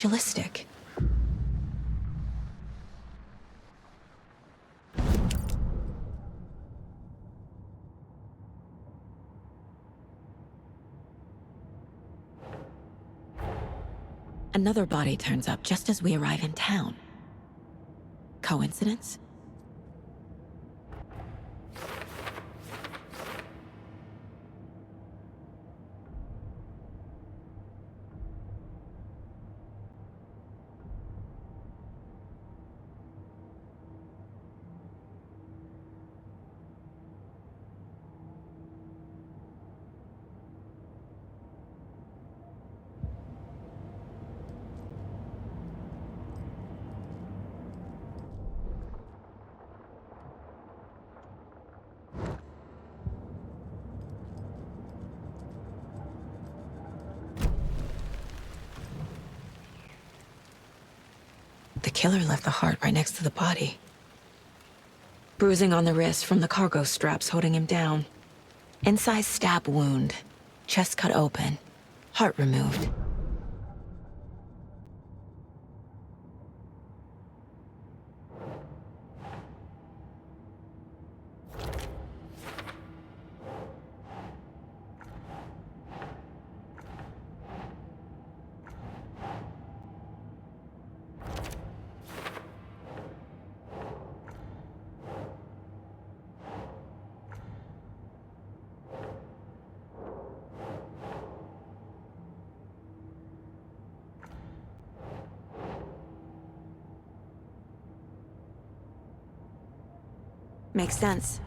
Realistic. Another body turns up just as we arrive in town. Coincidence? The killer left the heart right next to the body. Bruising on the wrist from the cargo straps holding him down. Incised stab wound. Chest cut open. Heart removed. Makes sense.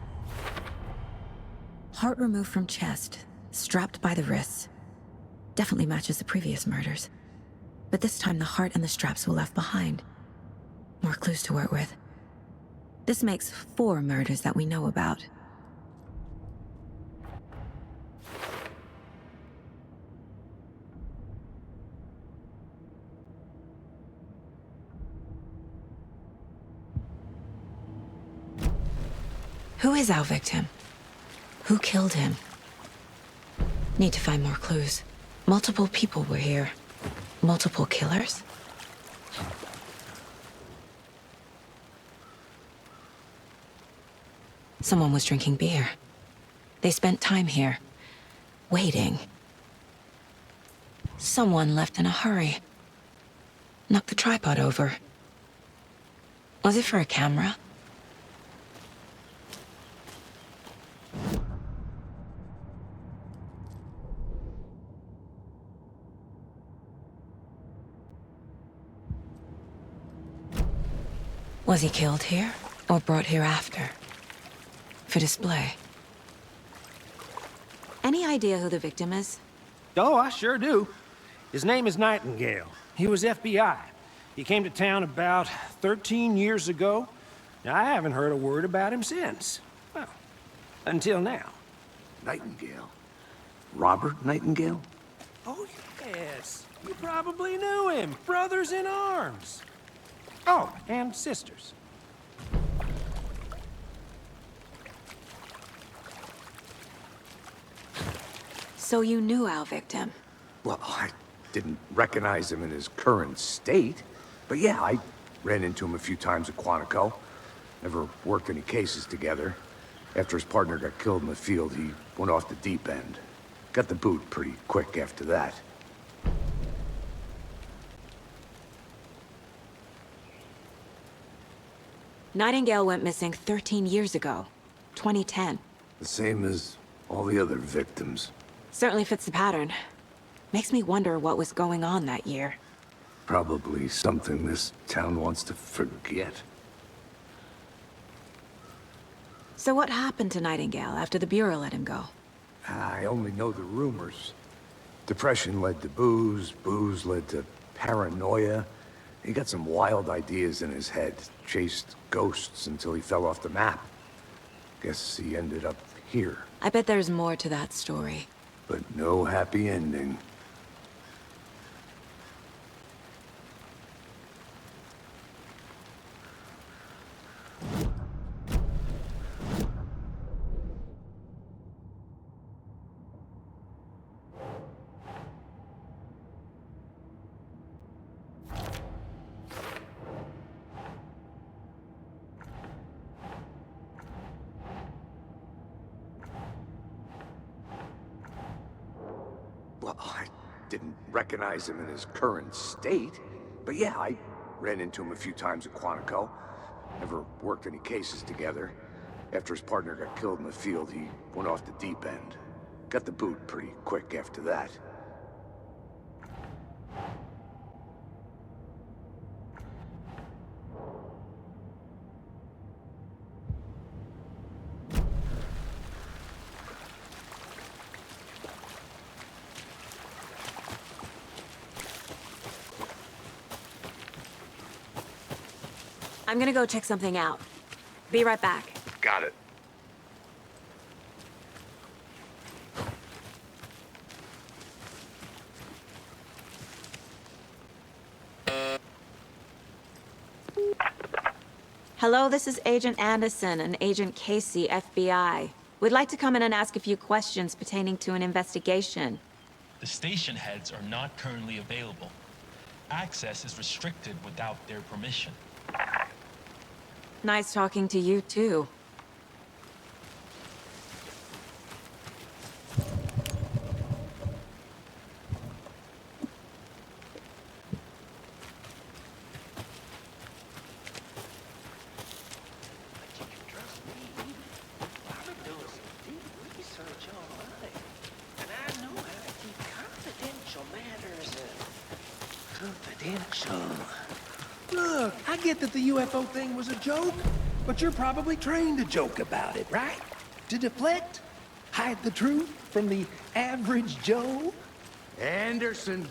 Heart removed from chest, strapped by the wrists. Definitely matches the previous murders. But this time the heart and the straps were left behind. More clues to work with. This makes 4 murders that we know about. Who is our victim? Who killed him? Need to find more clues. Multiple people were here. Multiple killers? Someone was drinking beer. They spent time here, waiting. Someone left in a hurry. Knocked the tripod over. Was it for a camera? Was he killed here, or brought here after? For display. Any idea who the victim is? Oh, I sure do. His name is Nightingale. He was FBI. He came to town about 13 years ago. Now, I haven't heard a word about him since. Well, until now. Nightingale? Robert Nightingale? Oh, yes. You probably knew him. Brothers in arms. Oh, and sisters. So you knew our victim? Well, I didn't recognize him in his current state. But yeah, I ran into him a few times at Quantico. Never worked any cases together. After his partner got killed in the field, he went off the deep end. Got the boot pretty quick after that. Nightingale went missing 13 years ago, 2010. The same as all the other victims. Certainly fits the pattern. Makes me wonder what was going on that year. Probably something this town wants to forget. So what happened to Nightingale after the Bureau let him go? I only know the rumors. Depression led to booze, booze led to paranoia. He got some wild ideas in his head, chased ghosts until he fell off the map. Guess he ended up here, I bet there's more to that story. but no happy ending. Well, I didn't recognize him in his current state. But yeah, I ran into him a few times at Quantico. Never worked any cases together. After his partner got killed in the field, he went off the deep end. Got the boot pretty quick after that. I'm gonna go check something out. Be right back. Got it. Hello, this is Agent Anderson and Agent Casey, FBI. We'd like to come in and ask a few questions pertaining to an investigation. The station heads are not currently available. Access is restricted without their permission. Nice talking to you, too. Look, I get that the UFO thing was a joke, but you're probably trained to joke about it, right? To deflect? Hide the truth from the average Joe? Anderson.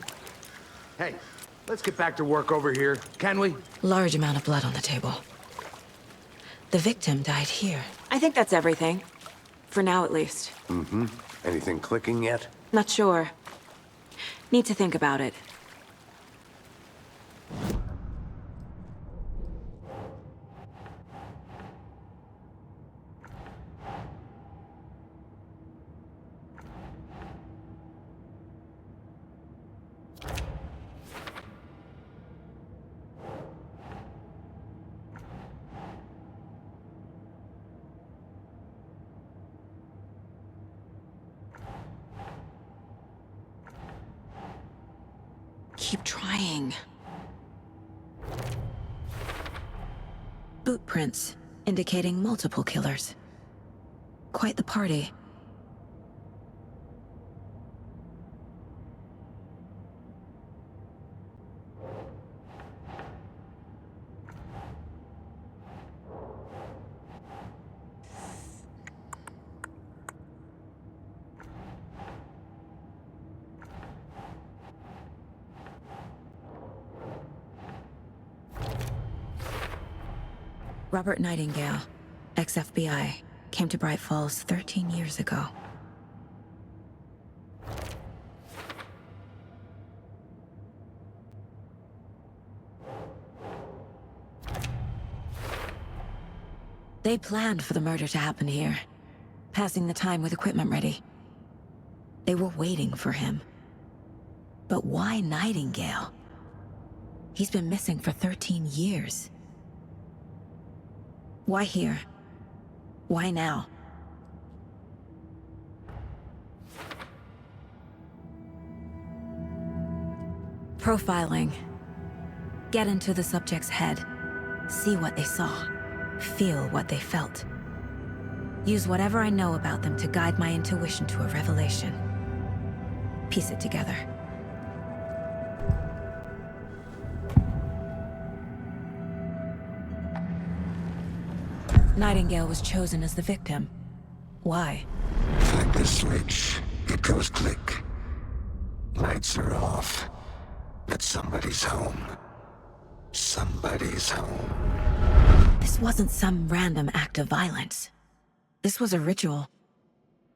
Hey, let's get back to work over here, can we? Large amount of blood on the table. The victim died here. I think that's everything. For now, at least. Mm-hmm. Anything clicking yet? Not sure. Need to think about it. Keep trying. Boot prints indicating multiple killers. Quite the party. Robert Nightingale, ex-FBI, came to Bright Falls 13 years ago. They planned for the murder to happen here, passing the time with equipment ready. They were waiting for him. But why Nightingale? He's been missing for 13 years. Why here? Why now? Profiling. Get into the subject's head. See what they saw. Feel what they felt. Use whatever I know about them to guide my intuition to a revelation. Piece it together. Nightingale was chosen as the victim. Why? Flick the switch, it goes click. Lights are off, but somebody's home. Somebody's home. This wasn't some random act of violence. This was a ritual.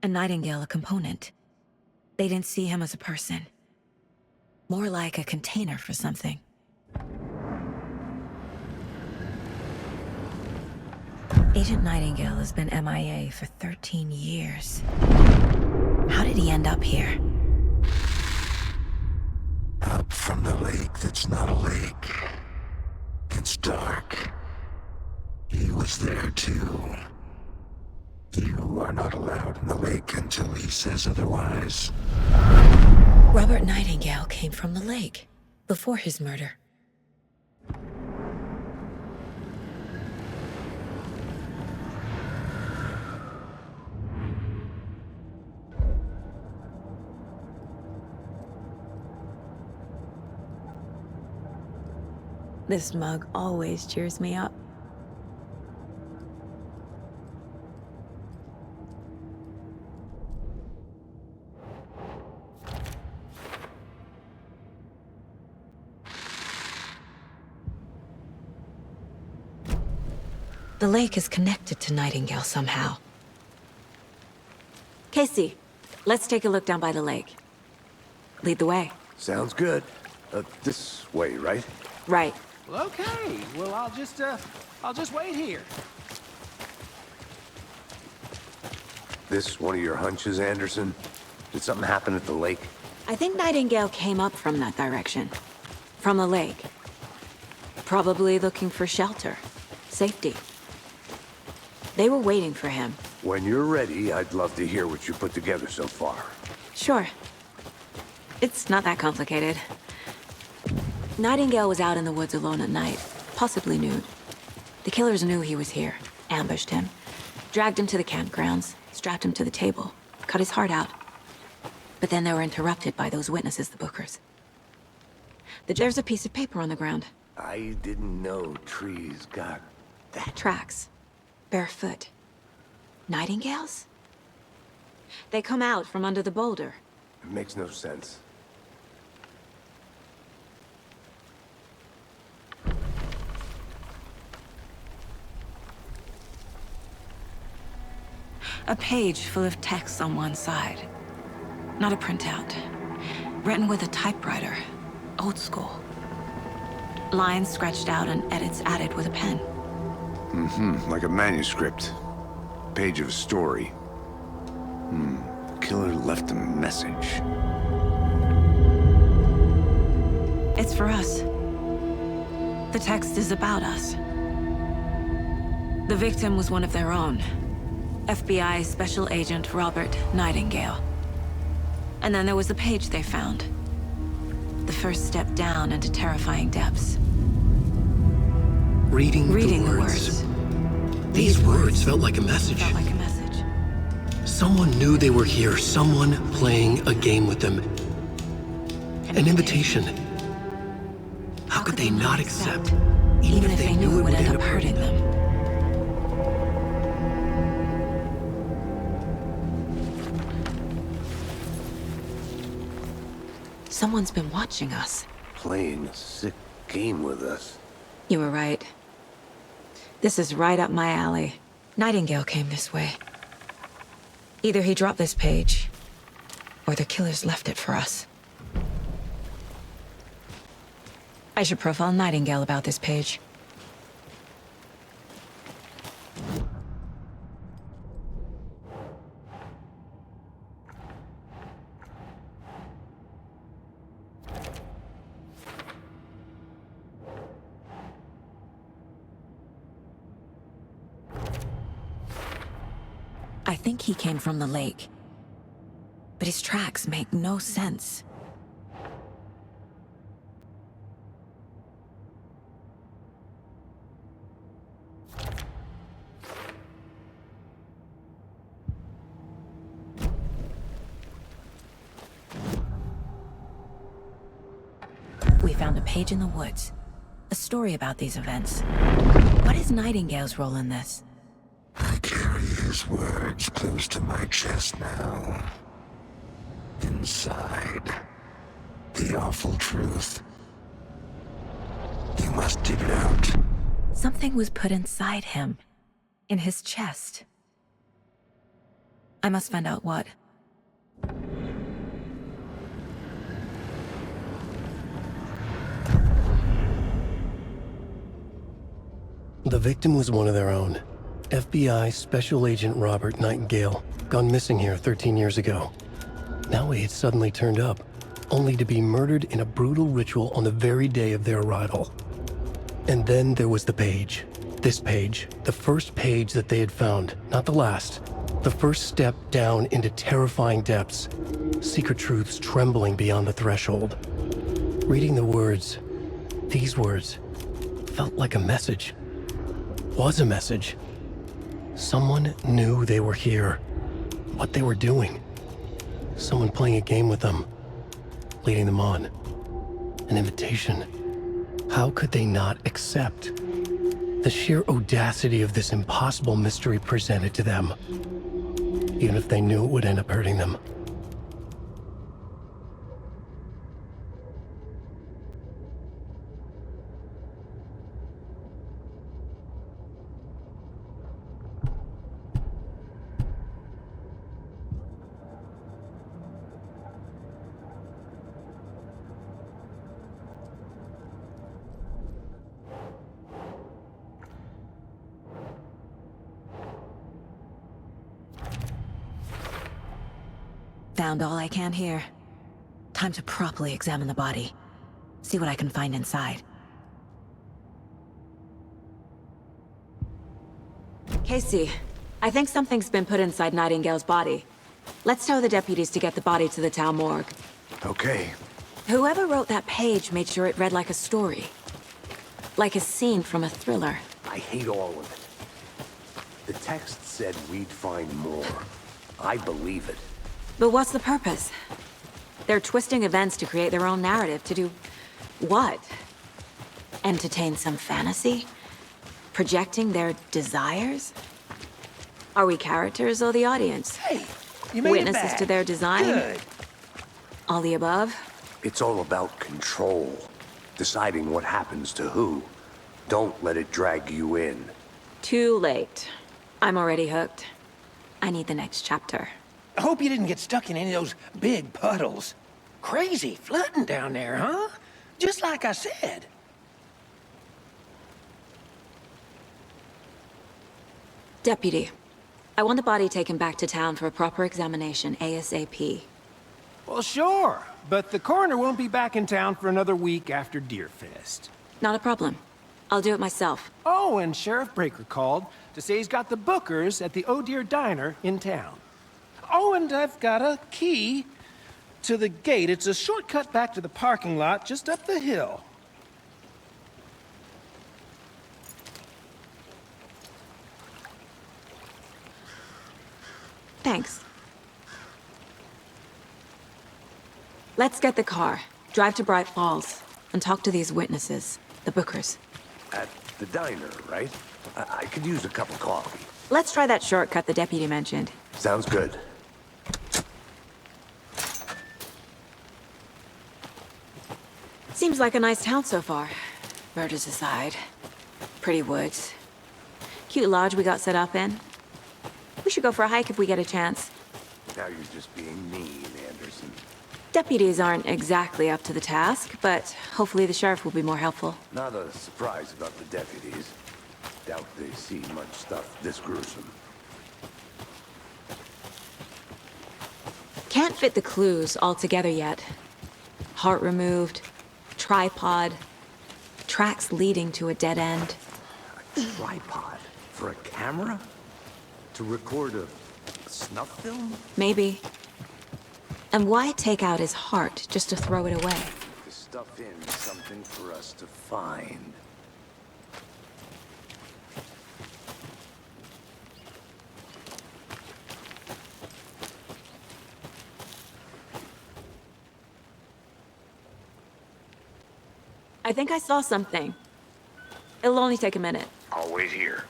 And Nightingale a component. They didn't see him as a person. More like a container for something. Agent Nightingale has been MIA for 13 years. How did he end up here? Up from the lake that's not a lake. It's dark. He was there too. You are not allowed in the lake until he says otherwise. Robert Nightingale came from the lake before his murder. This mug always cheers me up. The lake is connected to Nightingale somehow. Casey, let's take a look down by the lake. Lead the way. Sounds good. This way, right? Right. Well, okay. Well, I'll just wait here. This one of your hunches, Anderson? Did something happen at the lake? I think Nightingale came up from that direction. From the lake. Probably looking for shelter. Safety. They were waiting for him. When you're ready, I'd love to hear what you put together so far. Sure. It's not that complicated. Nightingale was out in the woods alone at night, possibly nude. The killers knew he was here, ambushed him, dragged him to the campgrounds, strapped him to the table, cut his heart out. But then they were interrupted by those witnesses, the Bookers. There's a piece of paper on the ground. I didn't know trees got that. Tracks. Barefoot. Nightingales? They come out from under the boulder. It makes no sense. A page full of text on one side. Not a printout. Written with a typewriter. Old school. Lines scratched out and edits added with a pen. Like a manuscript. Page of a story. The killer left a message. It's for us. The text is about us. The victim was one of their own. FBI Special Agent Robert Nightingale. And then there was the page they found. The first step down into terrifying depths. Reading the the words. These words felt like a message. Felt like a message. Someone knew they were here, someone playing a game with them. An invitation. How could they not accept, even if they knew it would end up hurting them? Someone's been watching us. Playing a sick game with us. You were right. This is right up my alley. Nightingale came this way. Either he dropped this page, or the killers left it for us. I should profile Nightingale about this page. I think he came from the lake. But his tracks make no sense. We found a page in the woods. A story about these events. What is Nightingale's role in this? I carry his words close to my chest now. Inside, the awful truth. You must dig it out. Something was put inside him. In his chest. I must find out what. The victim was one of their own. FBI Special Agent Robert Nightingale, gone missing here 13 years ago. Now he had suddenly turned up, only to be murdered in a brutal ritual on the very day of their arrival. And then there was the page. This page, the first page that they had found, not the last. The first step down into terrifying depths, secret truths trembling beyond the threshold. Reading the words, these words, felt like a message. Was a message. Someone knew they were here, what they were doing. Someone playing a game with them, leading them on. An invitation. How could they not accept? The sheer audacity of this impossible mystery presented to them, even if they knew it would end up hurting them. Found all I can here. Time to properly examine the body. See what I can find inside. Casey, I think something's been put inside Nightingale's body. Let's tell the deputies to get the body to the town morgue. Okay. Whoever wrote that page made sure it read like a story. Like a scene from a thriller. I hate all of it. The text said we'd find more. I believe it. But what's the purpose? They're twisting events to create their own narrative. To do what? Entertain some fantasy? Projecting their desires? Are we characters or the audience? Hey, you made Witnesses it back. to their design? Good. All the above? It's all about control. Deciding what happens to who. Don't let it drag you in. Too late. I'm already hooked. I need the next chapter. I hope you didn't get stuck in any of those big puddles. Crazy flooding down there, huh? Just like I said. Deputy, I want the body taken back to town for a proper examination ASAP. Well, sure, but the coroner won't be back in town for another week after Deerfest. Not a problem. I'll do it myself. Oh, and Sheriff Breaker called to say he's got the bookers at the Oh Dear Diner in town. Oh, and I've got a key to the gate. It's a shortcut back to the parking lot just up the hill. Thanks. Let's get the car, drive to Bright Falls, and talk to these witnesses, the bookers. At the diner, right? I could use a cup of coffee. Let's try that shortcut the deputy mentioned. Sounds good. Seems like a nice town so far. Murders aside. Pretty woods. Cute lodge we got set up in. We should go for a hike if we get a chance. Now you're just being mean, Anderson. Deputies aren't exactly up to the task, but hopefully the sheriff will be more helpful. Not a surprise about the deputies. Doubt they see much stuff this gruesome. Can't fit the clues all together yet. Heart removed, tripod, tracks leading to a dead end. A tripod? For a camera? To record a snuff film? Maybe. And why take out his heart just to throw it away? To stuff in something for us to find. I think I saw something. It'll only take a minute. I'll wait here.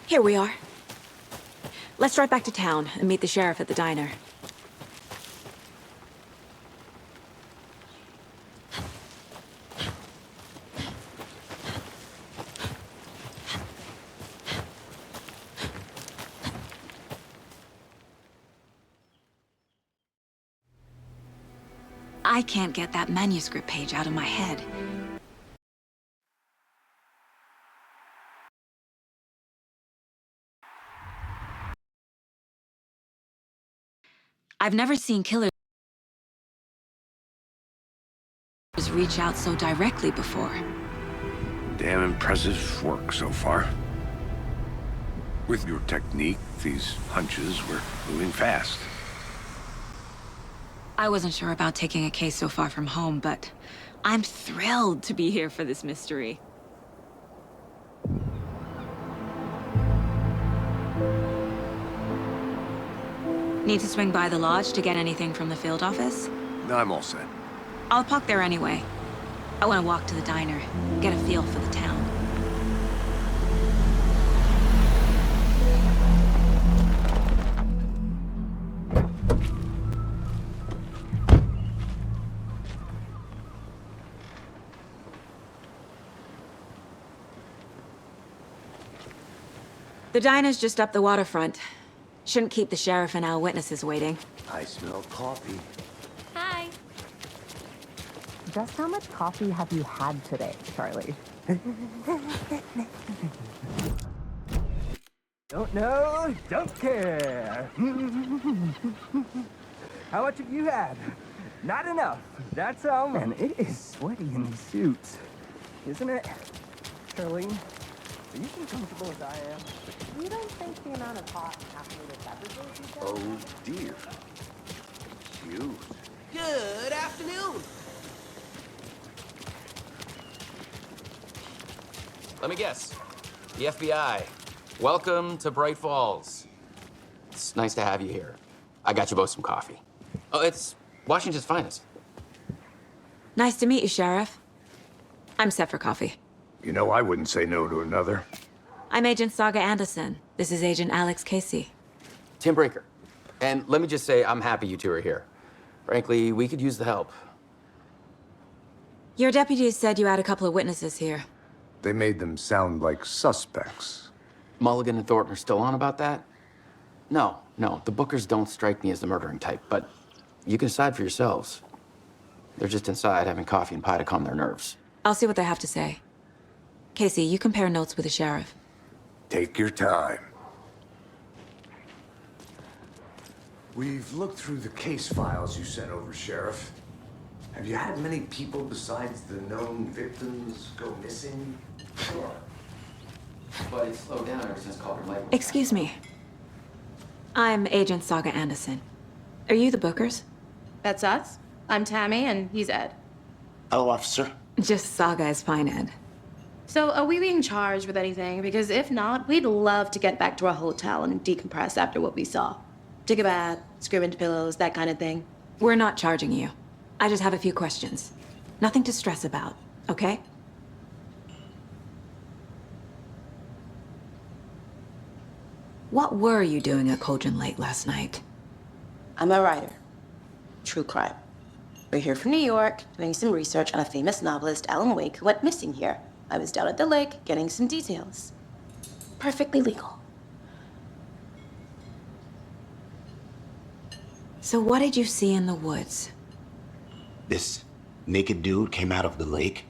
Here we are. Let's drive back to town and meet the sheriff at the diner. I can't get that manuscript page out of my head. I've never seen killers reach out so directly before. Damn impressive work so far. With your technique, these hunches were moving fast. I wasn't sure about taking a case so far from home, but I'm thrilled to be here for this mystery. Need to swing by the lodge to get anything from the field office? No, I'm all set. I'll park there anyway. I want to walk to the diner, get a feel for the town. The diner's just up the waterfront. Shouldn't keep the sheriff and our witnesses waiting. I smell coffee. Hi. Just how much coffee have you had today, Charlie? Don't know, don't care. How much have you had? Not enough. That's all. Man, it is sweaty in these suits, isn't it? Charlene, are you as comfortable as I am? You don't think the amount of hot caffeinated beverages you get? Oh, dear. Cute. Good afternoon. Let me guess. The FBI. Welcome to Bright Falls. It's nice to have you here. I got you both some coffee. Oh, it's Washington's finest. Nice to meet you, Sheriff. I'm set for coffee. You know, I wouldn't say no to another. I'm Agent Saga Anderson. This is Agent Alex Casey. Tim Brinker. And let me just say, I'm happy you two are here. Frankly, we could use the help. Your deputies said you had a couple of witnesses here. They made them sound like suspects. Mulligan and Thornton are still on about that? No, the Bookers don't strike me as the murdering type, but you can decide for yourselves. They're just inside having coffee and pie to calm their nerves. I'll see what they have to say. Casey, you compare notes with the sheriff. Take your time. We've looked through the case files you sent over, Sheriff. Have you had many people besides the known victims go missing? Sure. But it's slowed down ever since Culver Lake. Excuse me. I'm Agent Saga Anderson. Are you the Bookers? That's us. I'm Tammy, and he's Ed. Hello, officer. Just Saga is fine, Ed. So, are we being charged with anything? Because if not, we'd love to get back to our hotel and decompress after what we saw. Take a bath, scream into pillows, that kind of thing. We're not charging you. I just have a few questions. Nothing to stress about, okay? What were you doing at Cauldron Lake last night? I'm a writer. True crime. We're here from New York, doing some research on a famous novelist, Alan Wake, who went missing here. I was down at the lake, getting some details. Perfectly legal. So what did you see in the woods? This naked dude came out of the lake,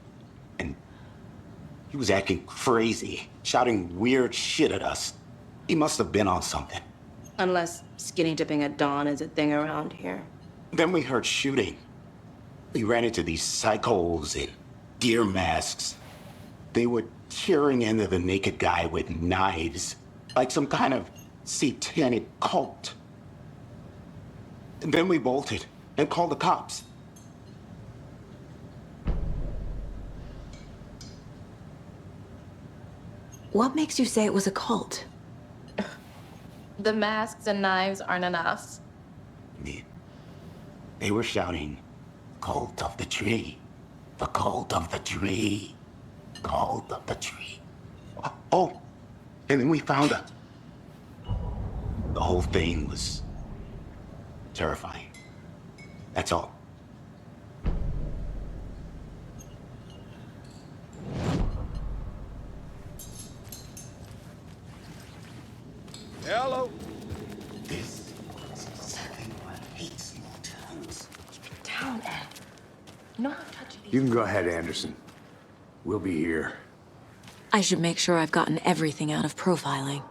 and he was acting crazy, shouting weird shit at us. He must have been on something. Unless skinny dipping at dawn is a thing around here. Then we heard shooting. We ran into these psychos in deer masks. They were tearing into the naked guy with knives, like some kind of satanic cult. And then we bolted and called the cops. What makes you say it was a cult? The masks and knives aren't enough. They were shouting, "Cult of the tree, the cult of the tree, cult of the tree." Oh, and then we found her. The whole thing was terrifying. That's all. Hello. This is exactly why I hate small towns. Down, Ed. No touching You can go ahead, Anderson. We'll be here. I should make sure I've gotten everything out of profiling.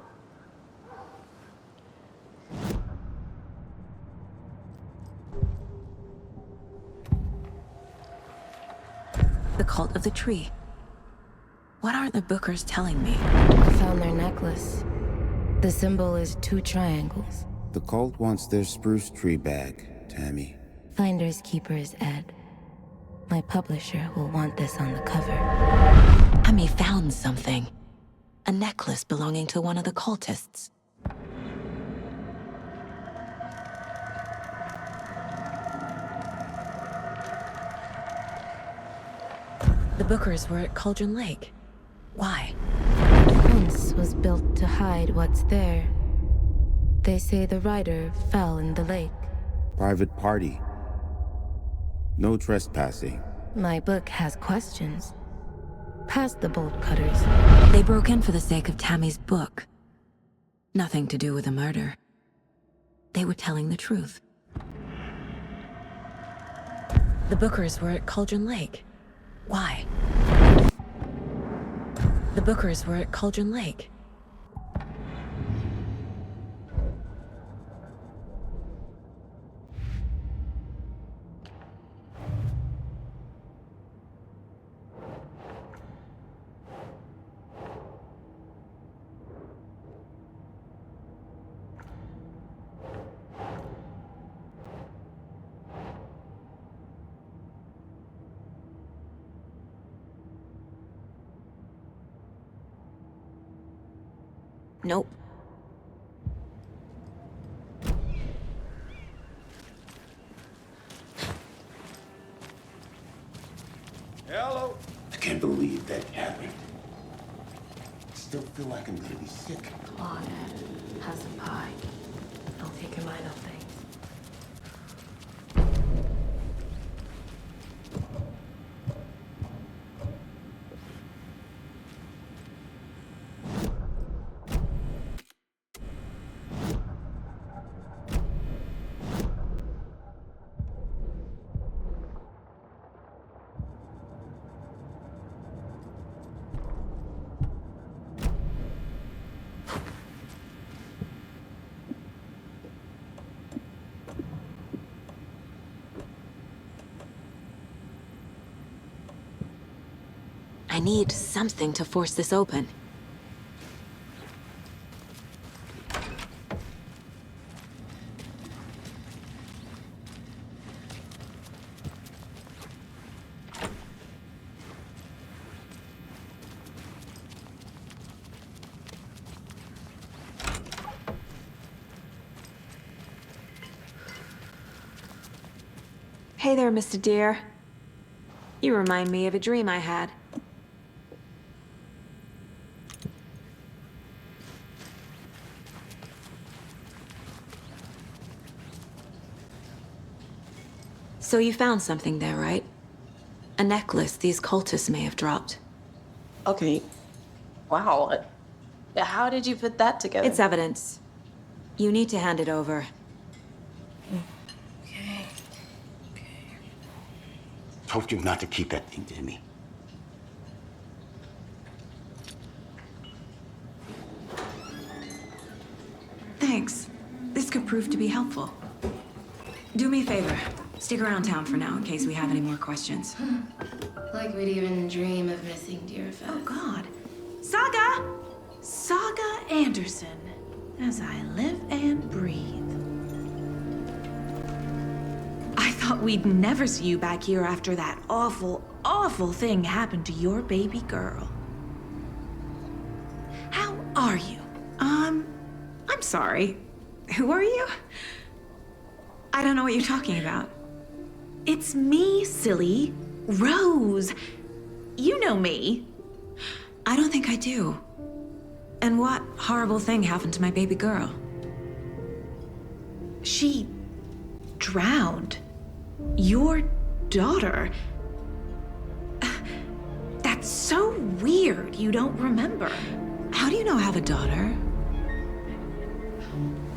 The cult of the tree. What are the Bookers telling me? I found their necklace. The symbol is 2 triangles. The cult wants their spruce tree back, Tammy. Finders keepers, Ed. My publisher will want this on the cover. Tammy found something. A necklace belonging to one of the cultists. The Bookers were at Cauldron Lake. Why? Once was built to hide what's there. They say the rider fell in the lake. Private party. No trespassing. My book has questions. Past the bolt cutters. They broke in for the sake of Tammy's book. Nothing to do with a murder. They were telling the truth. The Bookers were at Cauldron Lake. Why? The Bookers were at Cauldron Lake. Nope. Hello. I can't believe that happened. I still feel like I'm gonna be sick. Come on, Ed. Have some pie. I'll take your mind off things. I need something to force this open. Hey there, Mr. Deer. You remind me of a dream I had. So you found something there, right? A necklace these cultists may have dropped. Okay. Wow. How did you put that together? It's evidence. You need to hand it over. Okay. Told you not to keep that thing to me. Thanks. This could prove to be helpful. Do me a favor. Stick around town for now in case we have any more questions. Like we'd even dream of missing dear Fez. Oh, God. Saga! Saga Anderson. As I live and breathe. I thought we'd never see you back here after that awful, awful thing happened to your baby girl. How are you? I'm sorry. Who are you? I don't know what you're talking about. It's me, silly. Rose. You know me. I don't think I do. And what horrible thing happened to my baby girl? She drowned. Your daughter. That's so weird you don't remember. How do you know I have a daughter?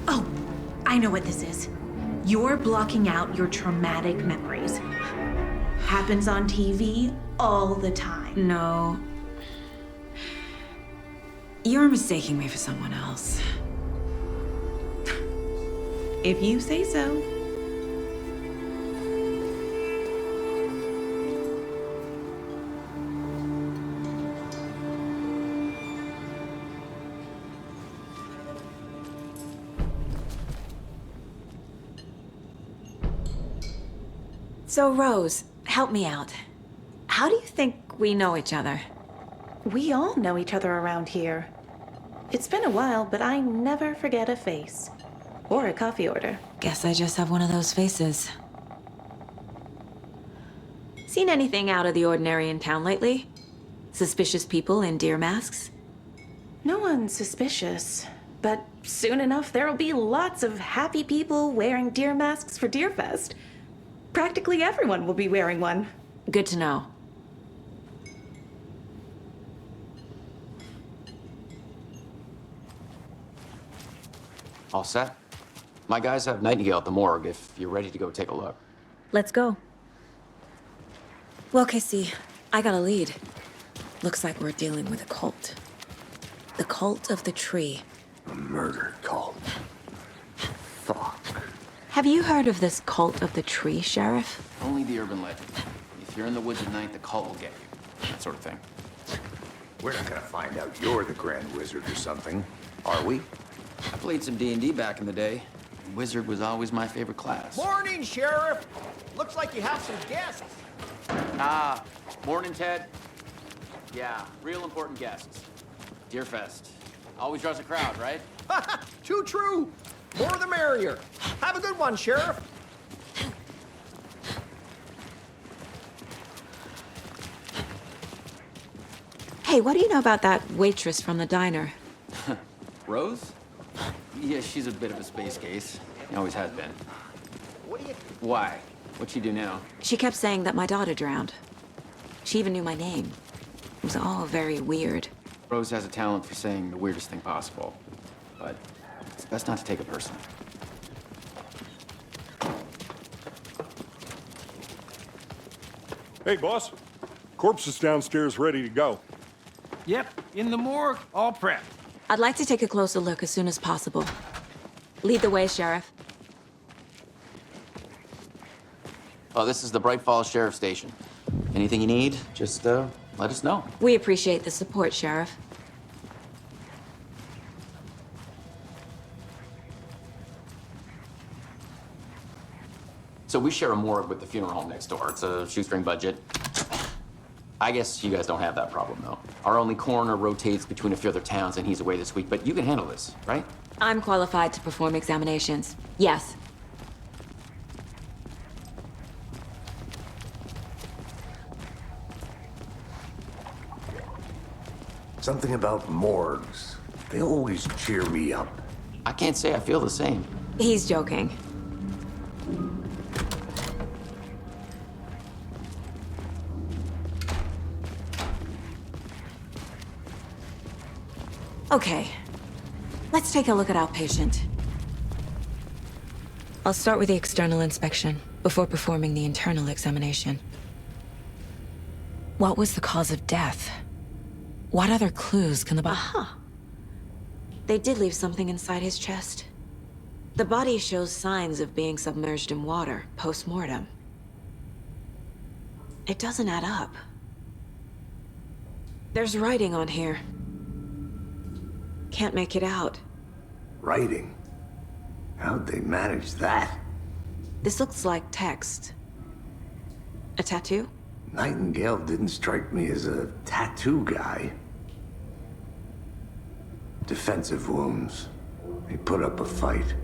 Oh, I know what this is. You're blocking out your traumatic memories. Happens on TV all the time. No. You're mistaking me for someone else. If you say so. So, Rose, help me out. How do you think we know each other? We all know each other around here. It's been a while, but I never forget a face. Or a coffee order. Guess I just have one of those faces. Seen anything out of the ordinary in town lately? Suspicious people in deer masks? No one's suspicious. But soon enough, there'll be lots of happy people wearing deer masks for Deerfest. Practically everyone will be wearing one. Good to know. All set? My guys have Nightingale at the morgue if you're ready to go take a look. Let's go. Well, Casey, I got a lead. Looks like we're dealing with a cult. The cult of the tree. A murder cult. Fuck. Have you heard of this cult of the tree, Sheriff? Only the urban legend. If you're in the woods at night, the cult will get you. That sort of thing. We're not gonna find out you're the Grand Wizard or something, are we? I played some D&D back in the day. Wizard was always my favorite class. Morning, Sheriff. Looks like you have some guests. Ah, morning, Ted. Yeah, real important guests. Deerfest. Always draws a crowd, right? Too true. More the merrier. Have a good one, Sheriff. Hey, what do you know about that waitress from the diner? Rose? Yeah, she's a bit of a space case. Always has been. What do you... Why? What'd she do now? She kept saying that my daughter drowned. She even knew my name. It was all very weird. Rose has a talent for saying the weirdest thing possible. But it's best not to take it personally. Hey, boss. Corpse is downstairs ready to go. Yep, in the morgue, all prepped. I'd like to take a closer look as soon as possible. Lead the way, Sheriff. Oh, this is the Bright Falls Sheriff Station. Anything you need, just let us know. We appreciate the support, Sheriff. So we share a morgue with the funeral home next door. It's a shoestring budget. I guess you guys don't have that problem, though. Our only coroner rotates between a few other towns, and he's away this week, but you can handle this, right? I'm qualified to perform examinations. Yes. Something about morgues. They always cheer me up. I can't say I feel the same. He's joking. Okay, let's take a look at our patient. I'll start with the external inspection before performing the internal examination. What was the cause of death? What other clues can the Aha! They did leave something inside his chest. The body shows signs of being submerged in water post-mortem. It doesn't add up. There's writing on here. Can't make it out. Writing? How'd they manage that? This looks like text. A tattoo? Nightingale didn't strike me as a tattoo guy. Defensive wounds. He put up a fight.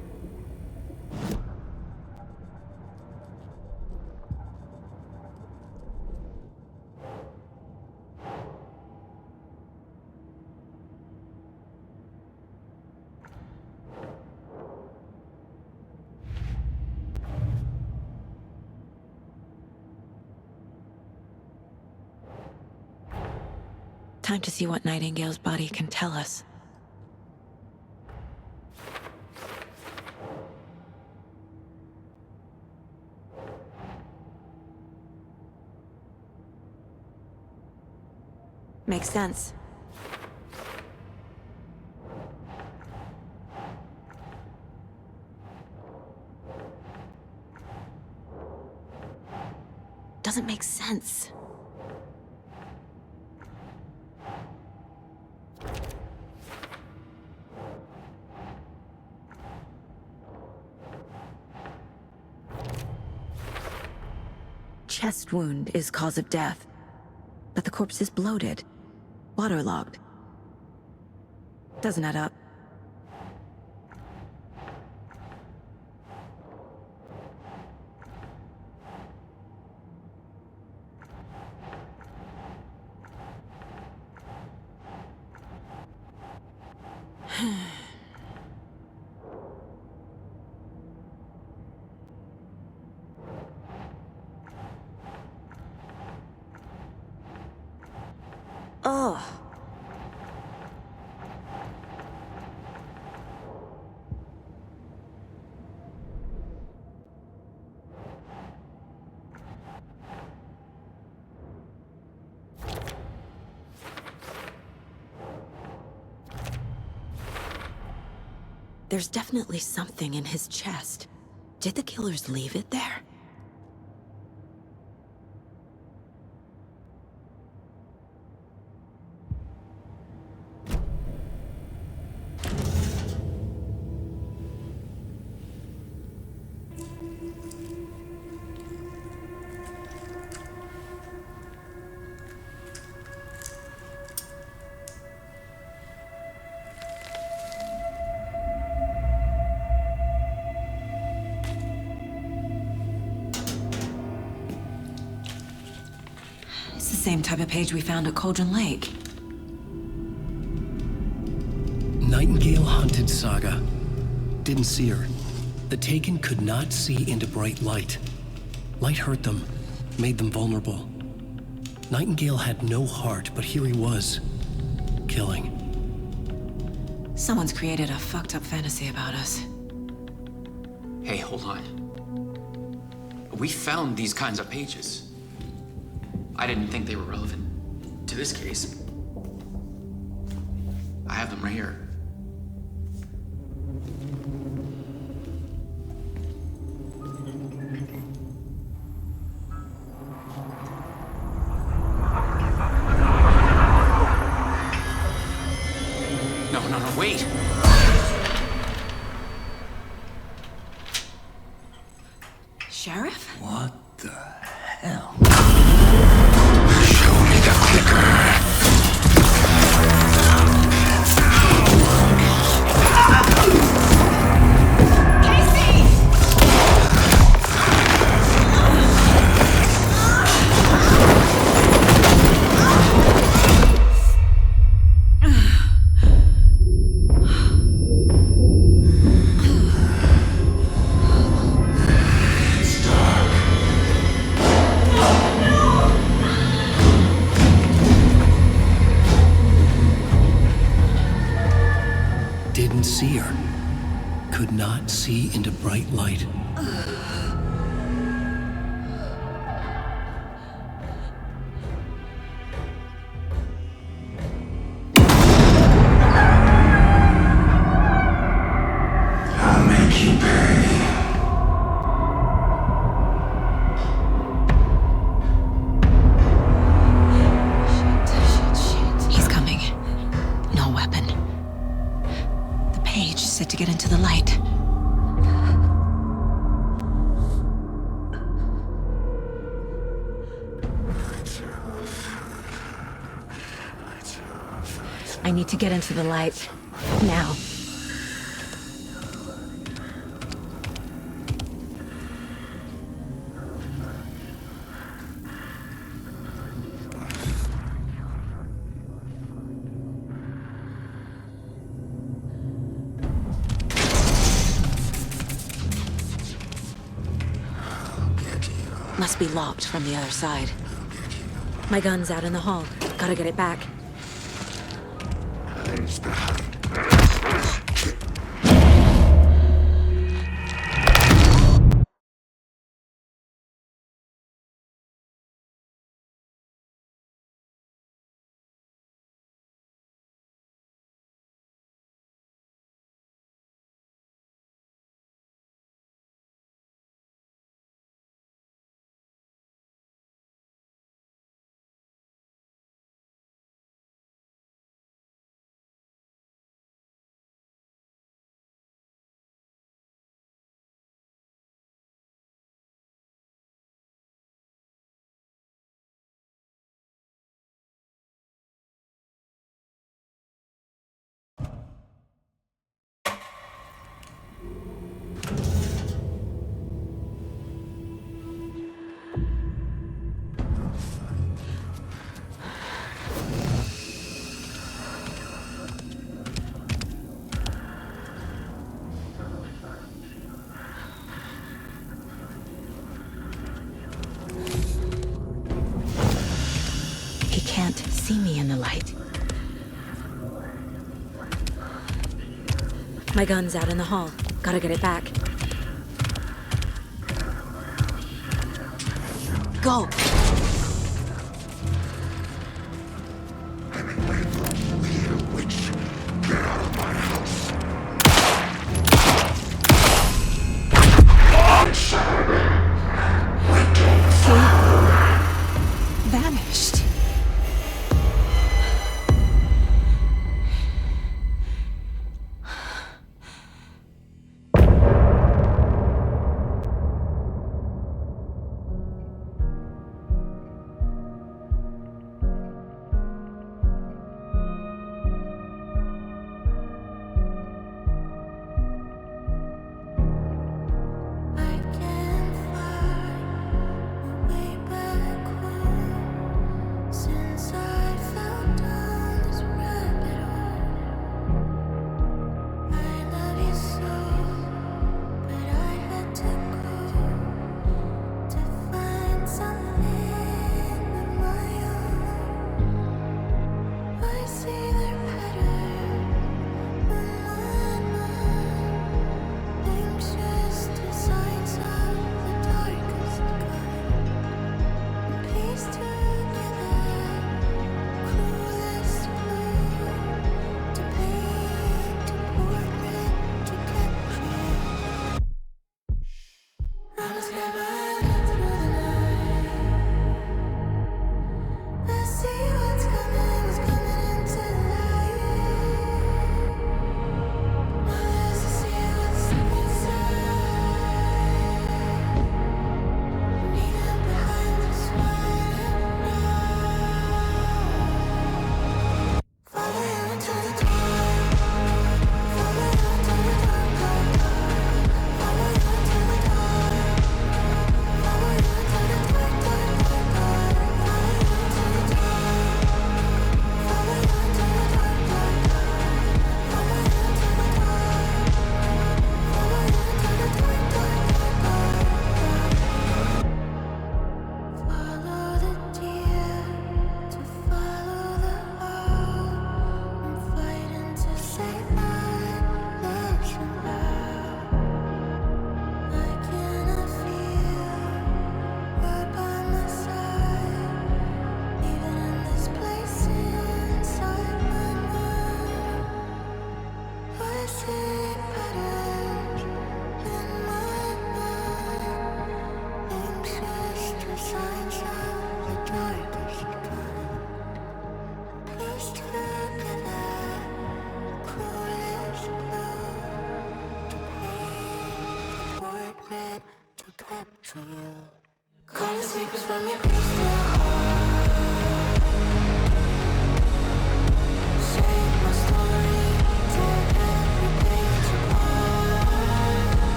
Time to see what Nightingale's body can tell us. Makes sense. Doesn't make sense. Chest wound is cause of death, but the corpse is bloated, waterlogged. Doesn't add up. Oh. There's definitely something in his chest. Did the killers leave it there? It's the same type of page we found at Cauldron Lake. Nightingale hunted Saga. Didn't see her. The Taken could not see into bright light. Light hurt them, made them vulnerable. Nightingale had no heart, but here he was, killing. Someone's created a fucked up fantasy about us. Hey, hold on. We found these kinds of pages. I didn't think they were relevant to this case. I have them right here. No, wait! Sheriff? What the hell? Didn't see her. Could not see into bright light. I'll make you pay. Shit. He's coming. No weapon. The page said to get into the light. I need to get into the light. Now. Must be locked from the other side. My gun's out in the hall. Gotta get it back. can't see me in the light. My gun's out in the hall. Gotta get it back. Go! Vanished.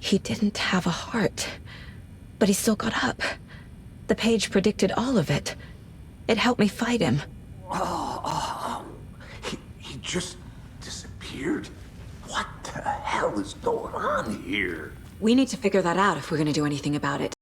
He didn't have a heart, but he still got up. The page predicted all of it. It helped me fight him. He just disappeared? What the hell hell is going on here? We need to figure that out if we're gonna do anything about it.